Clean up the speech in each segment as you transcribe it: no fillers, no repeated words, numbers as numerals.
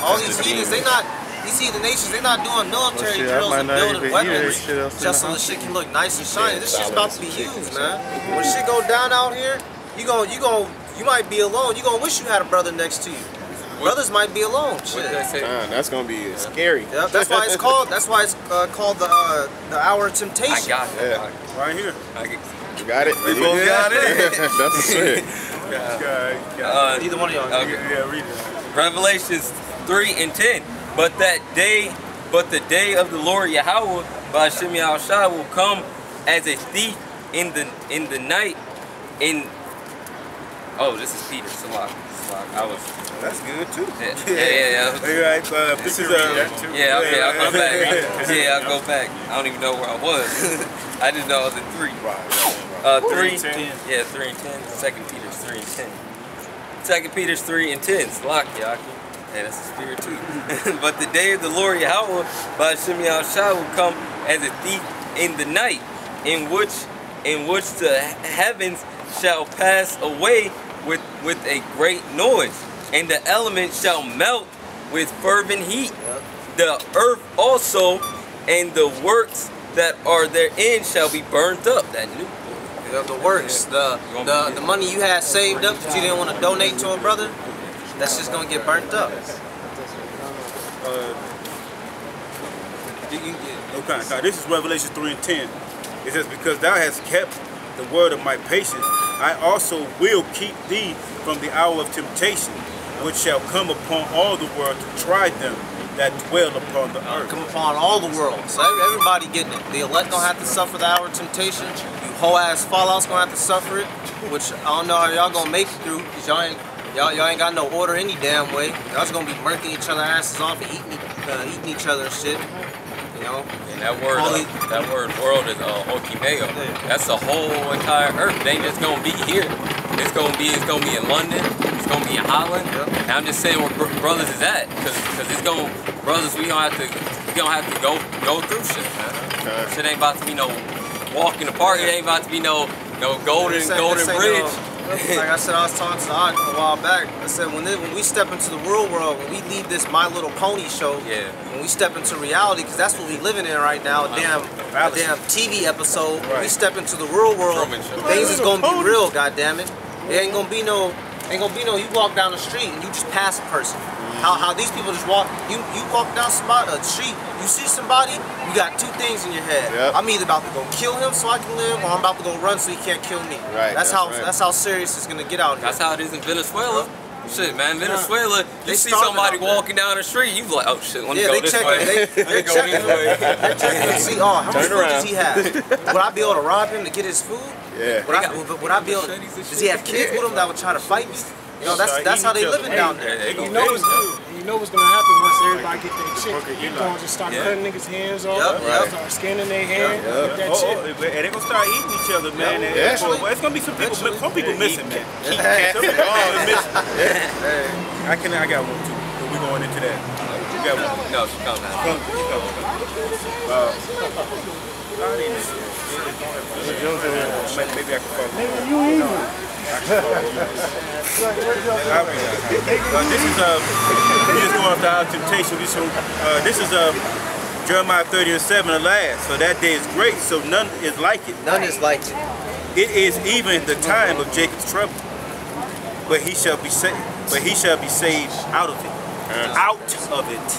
All these heathens, these heathen nations, they not doing military drills and building weapons just so the shit can look nice and shiny. This shit's about to be used, man. When shit go down out here, you might be alone. You gonna wish you had a brother next to you. Brothers might be alone. Shit. That's gonna be scary. Yep, that's why it's called. That's why it's called the hour of temptation. I got it. Yeah. Right here. You got it. We both got it. That's the shit. Either one of y'all. Okay. Yeah, read it. Revelations 3:10. But the day of the Lord Yahweh by Shem Yahushua will come as a thief in the night. This is Peter. Salak. That's good too. Yeah. Alright, this is Yeah, okay, I'll go back. Yeah, I'll go back. I don't even know where I was. I didn't know I was in 3. 3:10. Yeah, 3:10. 2 Peter's 3:10. 2 Peter's 3:10. Salak, Yaki. Yeah, that's the spirit too. But the day of the Lord Yahweh by Shem Yahushua will come as a thief in the night, in which the heavens shall pass away with a great noise, and the elements shall melt with fervent heat. The earth also and the works that are therein shall be burnt up. That new the works, the money you had saved up that you didn't want to donate to a brother, that's just gonna get burnt up. Okay, this is Revelation 3:10. It says, because thou hast kept the word of my patience, I also will keep thee from the hour of temptation, which shall come upon all the world to try them that dwell upon the earth. Come upon all the world. So everybody getting it. The elect gonna have to suffer the hour of temptation. You whole ass fallout's gonna have to suffer it, which I don't know how y'all gonna make it through, because y'all ain't got no order any damn way. Y'all's gonna be murking each other's asses off and eating each other and shit. You know? And that word world is Okimeo. That's the whole entire earth. It ain't just gonna be here. It's gonna be in London. It's gonna be in Holland. And I'm just saying where brothers is at, because brothers, we gonna have to go through shit, man. Shit ain't about to be no walk in the park. It ain't about to be no golden bridge. Like I said, I was talking to Ock a while back. I said when we step into the real world, when we leave this My Little Pony show, when we step into reality, because that's what we living in right now, a damn TV episode. When we step into the real world, things is gonna be real. Goddamn it, it ain't gonna be no. You walk down the street and you just pass a person. How these people just walk. You walk down a street, you see somebody, you got two things in your head. Yep. I'm either about to go kill him so I can live, or I'm about to go run so he can't kill me. Right. That's how serious it's gonna get out here. That's how it is in Venezuela. Shit, man, Venezuela, they see somebody walking down the street, you like, oh shit, let me go this way. They're checking to see, how much food does he have? Would I be able to rob him to get his food? Yeah. Would I be able to, does he have kids with him that would try to fight me? You know, that's how they living down there. You know what's gonna happen once everybody get their chick. You're gonna just start cutting niggas' hands off, start scanning their hand, that shit. And they're gonna start eating each other, man. It's gonna be some people missing, man. I got one too. We're going into that. You got one? No, she comes out. Maybe I can follow. This is we just going after our temptation. This is Jeremiah 30:7, the last. So that day is great, so none is like it. None is like it. It is even the time of Jacob's trouble, but he shall be saved. But he shall be saved out of it. Out of it.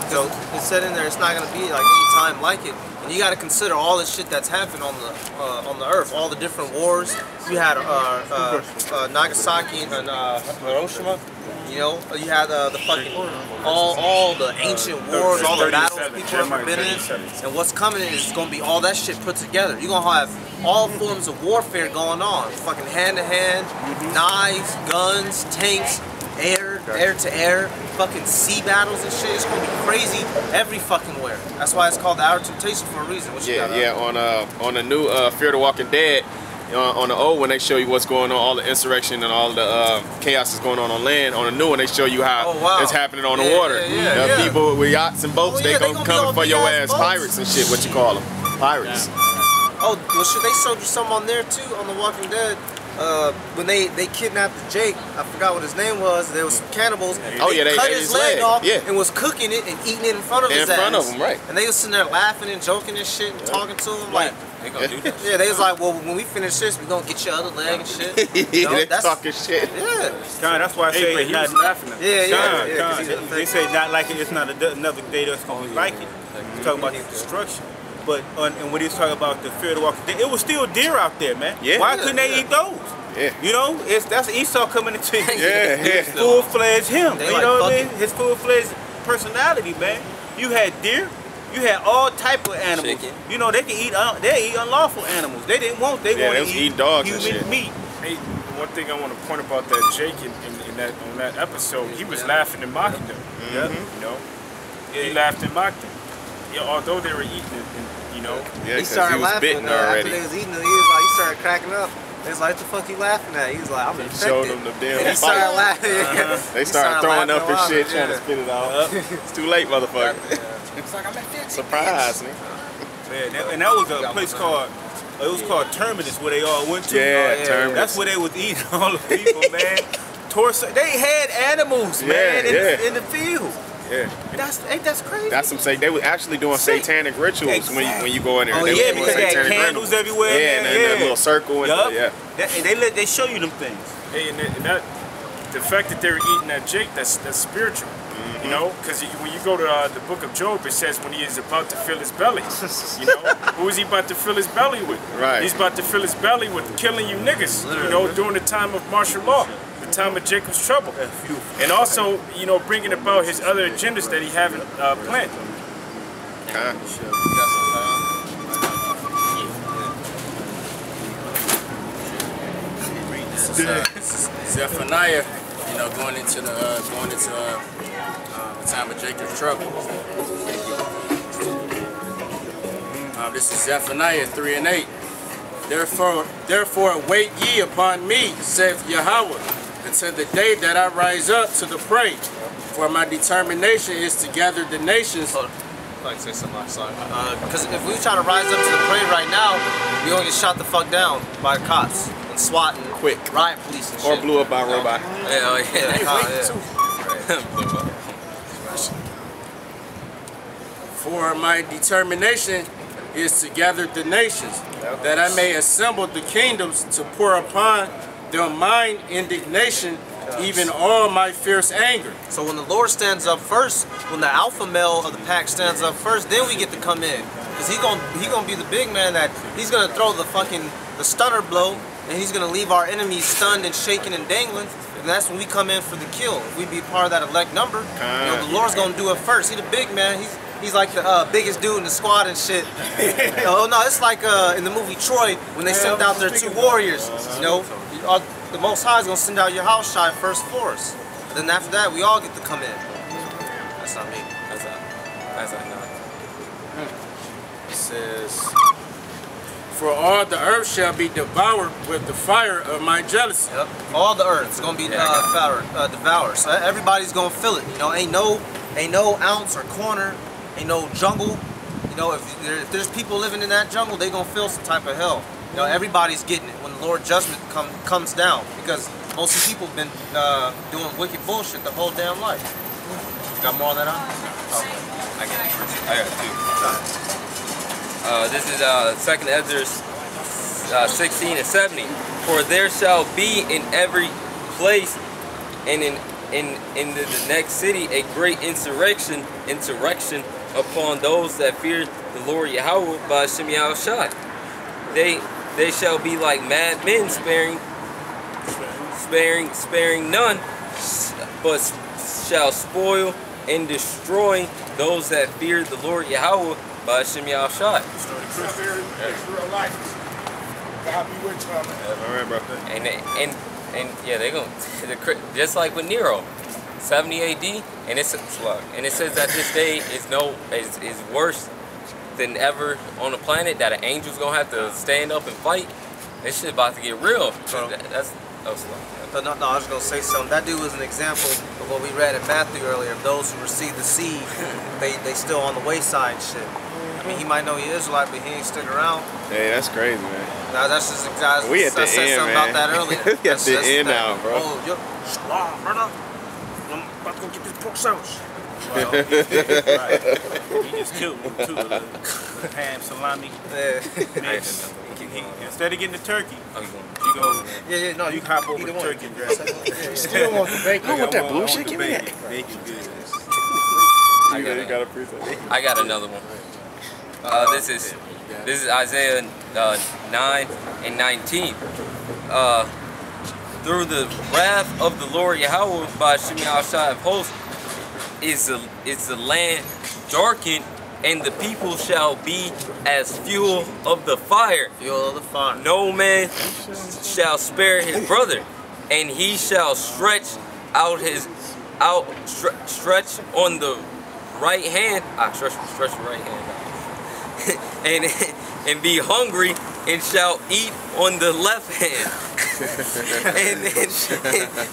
So it said in there, it's not gonna be like any time like it. And you got to consider all the shit that's happened on the earth, all the different wars. You had Nagasaki and Hiroshima. You know, you had the fucking all the ancient wars, all the battles people have been in. And what's coming is going to be all that shit put together. You're gonna have all forms of warfare going on, fucking hand to hand, knives, guns, tanks, air to air, fucking sea battles and shit. It's gonna be crazy every fucking where. That's why it's called the Hour of Temptation for a reason. On the new Fear the Walking Dead, on the old one they show you what's going on, all the insurrection and all the chaos that's going on land. On the new one they show you how it's happening on the water. People with yachts and boats, they gonna come for your ass boats. Pirates and shit. What you call them? Pirates. Oh, well, shit, they showed you some on there too on The Walking Dead. when they kidnapped Jake, I forgot what his name was. There was some cannibals. Oh yeah, they cut his leg off and was cooking it and eating it in front of his ass. In front of him, right? And they was sitting there laughing and joking and shit and talking to him like. They gonna do that. Yeah, they was like, well, when we finish this, we gonna get your other leg and shit. They talking shit. Yeah. That's why I say he was laughing at they say not like it. It's not another day that's gonna be like it. We're talking about his destruction. But and when he was talking about the Fear of the Walking Dead, it was still deer out there, man. Yeah. Why couldn't they eat those? Yeah. You know, that's Esau coming into his full-fledged him. They You like know what I mean? His full-fledged personality, man. You had deer. You had all type of animals. Chicken. You know, they eat unlawful animals. They didn't want. They wanted to eat dogs human and shit. meat. Hey, one thing I want to point about that Jake in that on that episode, he was laughing and mocking them. Yeah. You know, he laughed and mocked them. Yeah, although they were eating it, you know. Yeah, He started he was laughing bitten already. after they was eating it. He was like, he started cracking up. They was like, what the fuck you laughing at? He was like, I'm infected. Showed them the damn And he started fight. laughing. They started throwing up and shit, laughing trying to spit it out. It's too late, motherfucker. It's like, I'm infected. Surprise me. Yeah, and that was a place called. It was called Terminus, where they all went to. Yeah, Terminus. That's where they was eating all the people, man. Torso. They had animals, man, in the field. Yeah. Ain't that crazy? That's some say they were actually doing satanic rituals when you go in there. Oh they yeah, were doing because they had satanic candles rituals. everywhere. Yeah, and that little circle and They show you them things. Hey, and that the fact that they were eating that Jake, that's spiritual. You know, because when you go to the book of Job, it says when he is about to fill his belly. You know, who is he about to fill his belly with? Right. He's about to fill his belly with killing you niggas. You know, during the time of martial law, the time of Jacob's trouble, and also, you know, bringing about his other agendas that he haven't planned. Zephaniah, you know, going into the time of Jacob's trouble. This is Zephaniah 3 and 8. Therefore wait ye upon me, saith Yahweh, until the day that I rise up to the prey. For my determination is to gather the nations. I'd like to say something, sorry. Because if we try to rise up to the parade right now, we gonna get shot the fuck down by cops and SWAT and quick riot police and shit. or blew up by a robot. For my determination is to gather the nations, that I may assemble the kingdoms to pour upon them mine indignation, even all my fierce anger. So when the Lord stands up first, when the alpha male of the pack stands up first, then we get to come in. Because he gonna be the big man that he's gonna throw the stunner blow, and he's gonna leave our enemies stunned and shaking and dangling. And that's when we come in for the kill. If we be part of that elect number, you know, the Lord's gonna do it first. He the big man. He's like the biggest dude in the squad and shit. Oh no, it's like in the movie Troy when they sent out their 2 warriors. You know, the Most High is gonna send out your house shy first for us. And then after that, we all get to come in. That's not me. That's not. It says, for all the earth shall be devoured with the fire of my jealousy. Yep. All the earth is gonna be devoured. So everybody's gonna feel it. You know, ain't no ounce or corner, ain't no jungle. You know, if there's people living in that jungle, they gonna feel some type of hell. You know, everybody's getting it when the Lord judgment comes down, because most of the people have been doing wicked bullshit the whole damn life. You got more on that on? I got 2. This is 2nd Ezra 16 and 70. For there shall be in every place and in the next city a great insurrection upon those that fear the Lord Yahweh by Shem Yahushai. They shall be like mad men, sparing none, but shall spoil and destroy those that fear the Lord Yahweh by Shem Yahushai. It's real life. God be with y'all. All right, bro. And yeah, they gonna just like with Nero, 70 AD, and it says that this day is worse than ever on the planet. That an angel's gonna have to stand up and fight. This shit about to get real. No, I was gonna say something. That dude was an example of what we read in Matthew earlier. Of those who receive the seed, they still on the wayside and shit. mean, he might know he is Israelite, but he ain't stick around. Hey, that's crazy, man. Nah, that's just exactly. We at the end, man. About that earlier. We at the end now, bro. Oh, yo, Shalom, brother. I'm about to go get this pork sandwich. Right. He just killed me too. Ham, salami. Mix. Instead of getting the turkey, you go. Yeah, no, you hop over the turkey and grab it. You still want the bacon? I want that bullshit. Give me that. Bacon good. I got another one. This is Isaiah 9 and 19. Through the wrath of the Lord Yahweh by Shemi Al-Shai of hosts is the land darkened, and the people shall be as fuel of the fire. Fuel of the fire. No man shall spare his brother, and he shall stretch on the right hand. Stretch the right hand. and be hungry, and shall eat on the left hand.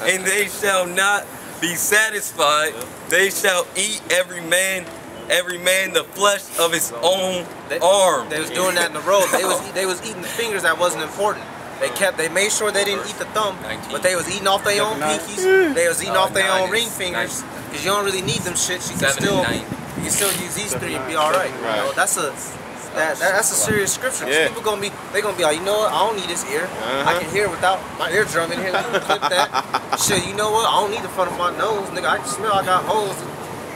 and they shall not be satisfied. They shall eat every man the flesh of his own arm. They was doing that in the road. They was eating the fingers that wasn't important. They made sure they didn't eat the thumb, but they was eating off their own pinkies. They was eating off their own ring fingers, because you don't really need them shits. You can still use these three and be all right. You know, that's a serious scripture. Yeah. People gonna be like, you know what? I don't need this ear. I can hear without my eardrum in here. Clip that. Shit, you know what? I don't need the front of my nose, nigga. I can smell. I got holes.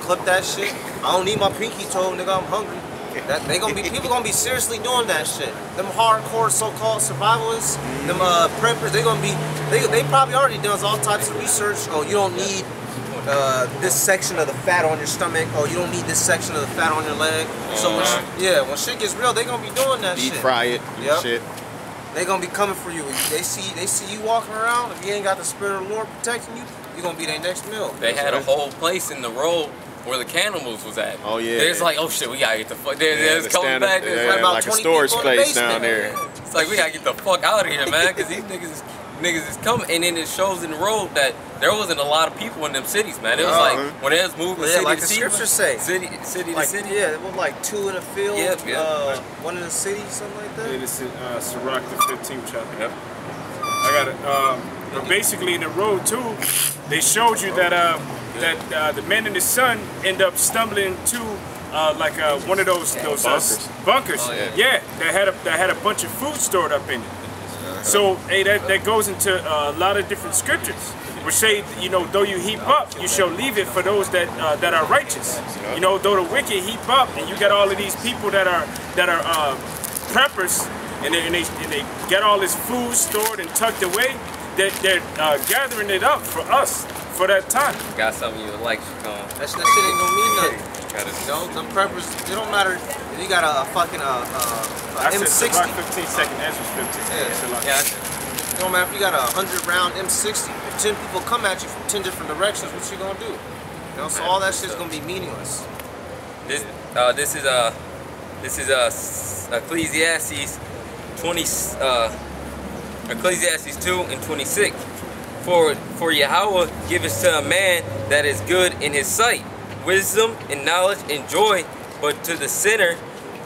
Clip that shit. I don't need my pinky toe, nigga. I'm hungry. People gonna be seriously doing that shit. Them hardcore so-called survivalists, them preppers, they probably already done all types of research. Oh, you don't need this section of the fat on your stomach. Oh, you don't need this section of the fat on your leg. So when shit gets real, they gonna be doing that shit. Deep fry it. Yep. Shit. They gonna be coming for you. They see you walking around. If you ain't got the Spirit of the Lord protecting you, you gonna be their next meal. They had a whole place in the road where the cannibals was at. Oh yeah. There's like, oh shit, we gotta get the fuck. There's coming back. There's like a storage place down there. It's like, we gotta get the fuck out of here, man, because these niggas is coming. And then it shows in the road that there wasn't a lot of people in them cities, man. It was like when they was moving city like to the city, scriptures say. City to city. Yeah, it was like 2 in the field, one in the city, something like that. Yeah, this is Sirach, the 15th chapter. Yep. I got it. But basically in the road too, they showed you that the man and his son end up stumbling to one of those bunkers. Oh, yeah, that had a bunch of food stored up in it. So hey, that goes into a lot of different scriptures, which say, you know, though you heap up, you shall leave it for those that are righteous. You know, though the wicked heap up, and you got all of these people that are preppers, and they get all this food stored and tucked away. They're gathering it up for us for that time. Got something you like, Sean. That shit ain't gonna mean nothing. You know, them preppers, it don't matter if you got a fucking M60. 15-second answer is 15. Yeah. It don't matter if you got a 100-round M60. If 10 people come at you from 10 different directions, what you gonna do? You know, so all that shit's gonna be meaningless. This is Ecclesiastes 2 and 26. For Yahweh giveth to a man that is good in his sight, wisdom and knowledge and joy, but to the sinner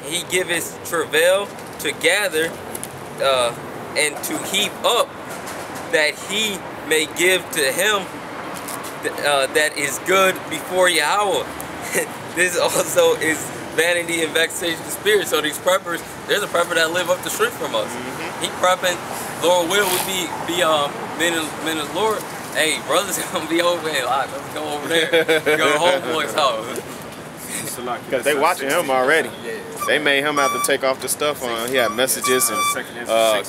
he giveth travail to gather and to heap up, that he may give to him that is good before Yahweh. This also is vanity and vexation of spirit. So these preppers, there's a prepper that live up the street from us. He prepping, Lord will be men of Lord. Hey, brothers gonna be over here. Let's go over there. Go to homeboy's house. Because they watching him already. They made him have to take off the stuff on. He had messages and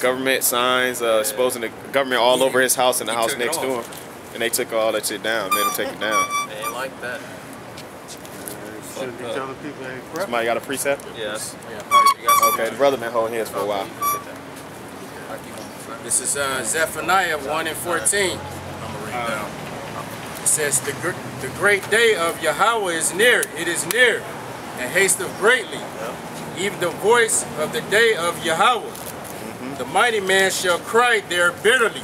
government signs exposing the government all over his house and the house next to him. And they took all that shit down, made him take it down. They ain't like that. Shouldn't be telling people they ain't prep. Somebody got a precept? Yes. Okay, the brother been holding his for a while. This is Zephaniah 1 and 14. It says, the great day of Yahweh is near, it is near, and hasteth greatly. Even the voice of the day of Yahweh. The mighty man shall cry there bitterly.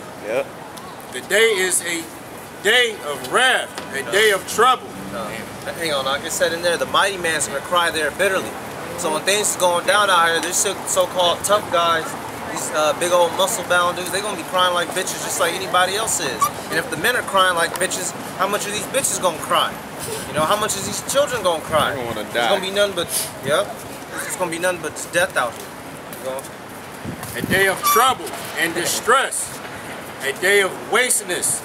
The day is a day of wrath, a day of trouble. Hang on, like I said in there, the mighty man's gonna cry there bitterly. So when things is going down out here, these so-called tough guys, these big old muscle-bound dudes, they're gonna be crying like bitches just like anybody else is. And if the men are crying like bitches, how much are these bitches gonna cry? You know, how much is these children gonna cry? They're gonna die. It's gonna be nothing but, it's gonna be nothing but death out here. You know? A day of trouble and distress, a day of wasteness